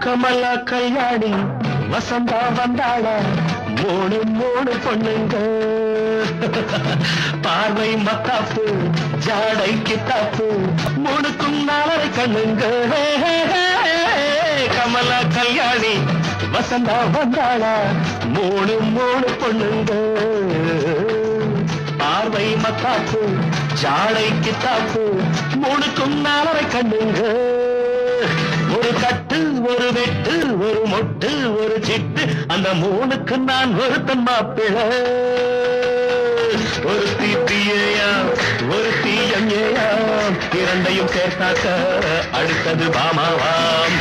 கமலா கல்யாணி வசந்தா வந்தாளா மூணு மூணு பொண்ணுங்க பார்வை மத்தாப்பு ஜாடை கித்தாப்பு மூணுக்கும் நாலரை கண்ணுங்க கமலா கல்யாணி வசந்தா வந்தாளா மூணு மூணு பொண்ணுங்க பார்வை மத்தாப்பு ஜாடை கித்தாப்பு மூணுக்கும் நாலரை கண்ணுங்க ஒரு கட்டு ஒரு வெட்டு ஒரு மொட்டு ஒரு சிட்டு அந்த மூணுக்கு நான் ஒருத்தன் மாப்பிள்ளை ஒரு தீப்பியா ஒரு தீயங்கேயா இரண்டையும் சேர்த்தாக்க அடுத்தது பாமாவாம்